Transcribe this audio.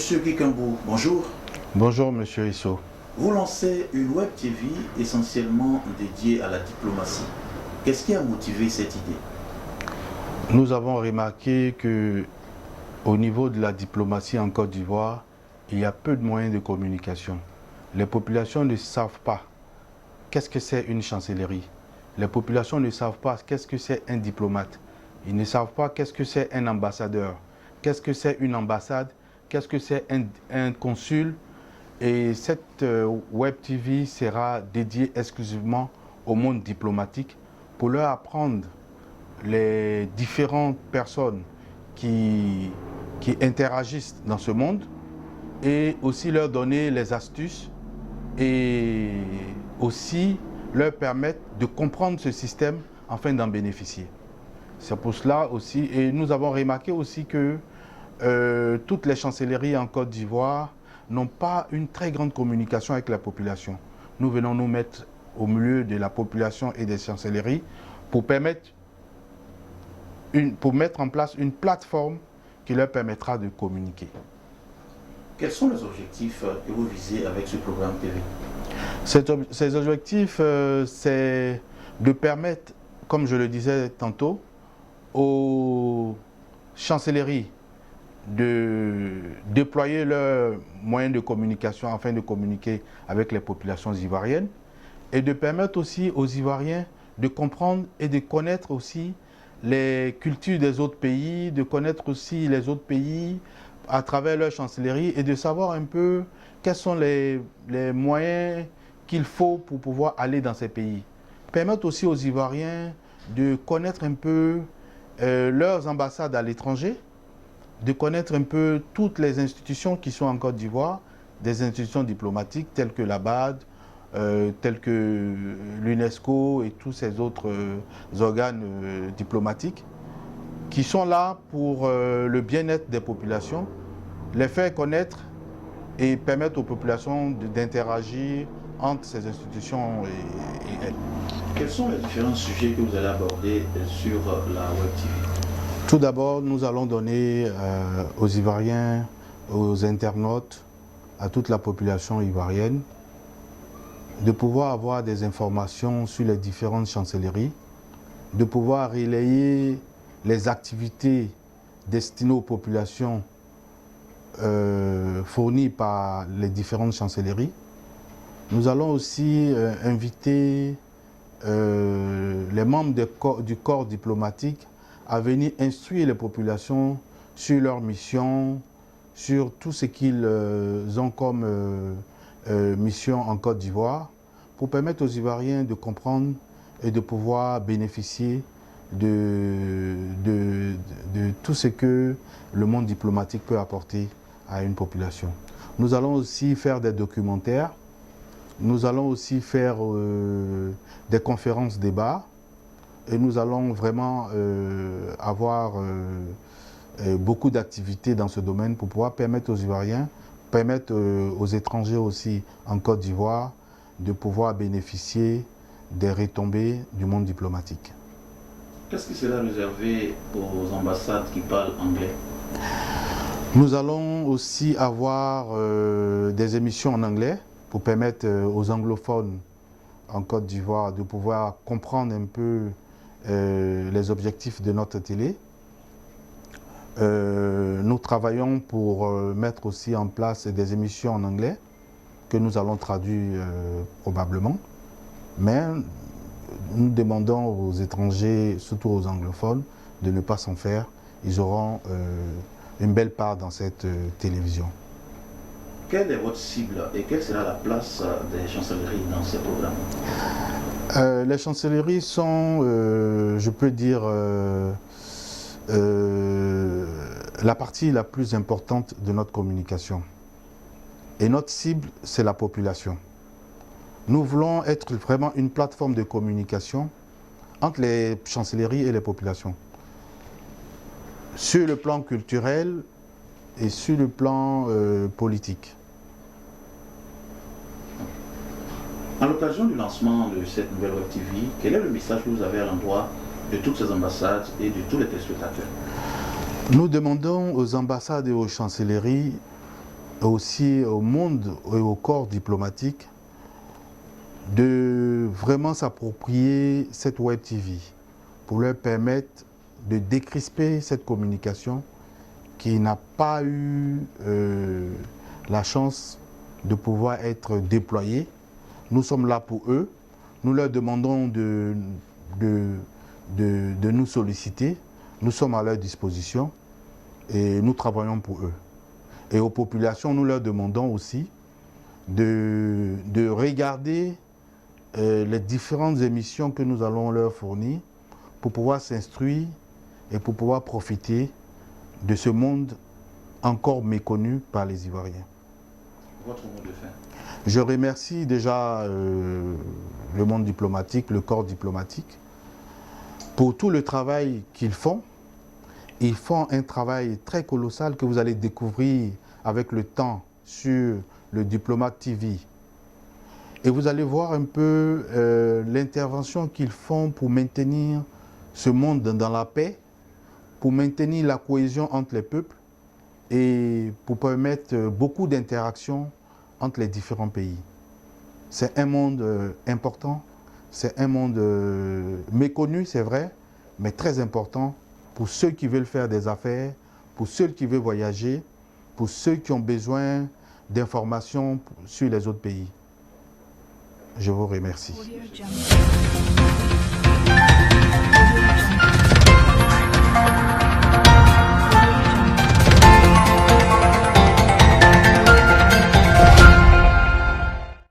Monsieur Kikambu, bonjour. Bonjour Monsieur Isso. Vous lancez une web TV essentiellement dédiée à la diplomatie. Qu'est-ce qui a motivé cette idée? Nous avons remarqué que au niveau de la diplomatie en Côte d'Ivoire, il y a peu de moyens de communication. Les populations ne savent pas qu'est-ce que c'est une chancellerie. Les populations ne savent pas qu'est-ce que c'est un diplomate. Ils ne savent pas qu'est-ce que c'est un ambassadeur, qu'est-ce que c'est une ambassade, qu'est-ce que c'est un consul. Et cette web TV sera dédiée exclusivement au monde diplomatique pour leur apprendre les différentes personnes qui interagissent dans ce monde et aussi leur donner les astuces et aussi leur permettre de comprendre ce système afin d'en bénéficier. C'est pour cela aussi, et nous avons remarqué aussi que toutes les chancelleries en Côte d'Ivoire n'ont pas une très grande communication avec la population. Nous venons nous mettre au milieu de la population et des chancelleries pour mettre en place une plateforme qui leur permettra de communiquer. Quels sont les objectifs que vous visez avec ce programme TV? Ces objectifs, c'est de permettre, comme je le disais tantôt, aux chancelleries de déployer leurs moyens de communication afin de communiquer avec les populations ivoiriennes et de permettre aussi aux Ivoiriens de comprendre et de connaître aussi les cultures des autres pays, de connaître aussi les autres pays à travers leur chancellerie et de savoir un peu quels sont les moyens qu'il faut pour pouvoir aller dans ces pays. Permettre aussi aux Ivoiriens de connaître un peu leurs ambassades à l'étranger, de connaître un peu toutes les institutions qui sont en Côte d'Ivoire, des institutions diplomatiques telles que la BAD, telles que l'UNESCO et tous ces autres organes diplomatiques qui sont là pour le bien-être des populations, les faire connaître et permettre aux populations d'interagir entre ces institutions et elles. Quels sont les différents sujets que vous allez aborder sur la web TV? Tout d'abord, nous allons donner aux Ivoiriens, aux internautes, à toute la population ivoirienne, de pouvoir avoir des informations sur les différentes chancelleries, de pouvoir relayer les activités destinées aux populations fournies par les différentes chancelleries. Nous allons aussi inviter les membres du corps diplomatique à venir instruire les populations sur leur mission, sur tout ce qu'ils ont comme mission en Côte d'Ivoire, pour permettre aux Ivoiriens de comprendre et de pouvoir bénéficier de tout ce que le monde diplomatique peut apporter à une population. Nous allons aussi faire des documentaires, nous allons aussi faire des conférences débats et nous allons vraiment avoir beaucoup d'activités dans ce domaine pour pouvoir permettre aux Ivoiriens, permettre aux étrangers aussi en Côte d'Ivoire de pouvoir bénéficier des retombées du monde diplomatique. Qu'est-ce qui sera réservé aux ambassades qui parlent anglais? Nous allons aussi avoir des émissions en anglais pour permettre aux anglophones en Côte d'Ivoire de pouvoir comprendre un peu les objectifs de notre télé. Nous travaillons pour mettre aussi en place des émissions en anglais que nous allons traduire probablement. Mais nous demandons aux étrangers, surtout aux anglophones, de ne pas s'en faire. Ils auront une belle part dans cette télévision. Quelle est votre cible et quelle sera la place des chancelleries dans ces programmes? Les chancelleries sont, je peux dire, la partie la plus importante de notre communication. Et notre cible, c'est la population. Nous voulons être vraiment une plateforme de communication entre les chancelleries et les populations. Sur le plan culturel et sur le plan politique. À l'occasion du lancement de cette nouvelle web TV, quel est le message que vous avez à l'endroit de toutes ces ambassades et de tous les téléspectateurs? Nous demandons aux ambassades et aux chancelleries aussi au monde et au corps diplomatique de vraiment s'approprier cette Web TV pour leur permettre de décrisper cette communication qui n'a pas eu la chance de pouvoir être déployée. Nous sommes là pour eux. Nous leur demandons de nous solliciter. Nous sommes à leur disposition et nous travaillons pour eux. Et aux populations, nous leur demandons aussi de regarder les différentes émissions que nous allons leur fournir pour pouvoir s'instruire et pour pouvoir profiter de ce monde encore méconnu par les Ivoiriens. Votre mot de fin. Je remercie déjà le monde diplomatique, le corps diplomatique, pour tout le travail qu'ils font. Ils font un travail très colossal que vous allez découvrir avec le temps sur le Diplomate TV. Et vous allez voir un peu l'intervention qu'ils font pour maintenir ce monde dans la paix, pour maintenir la cohésion entre les peuples et pour permettre beaucoup d'interactions entre les différents pays. C'est un monde important, c'est un monde méconnu, c'est vrai, mais très important pour ceux qui veulent faire des affaires, pour ceux qui veulent voyager, pour ceux qui ont besoin d'informations sur les autres pays. Je vous remercie.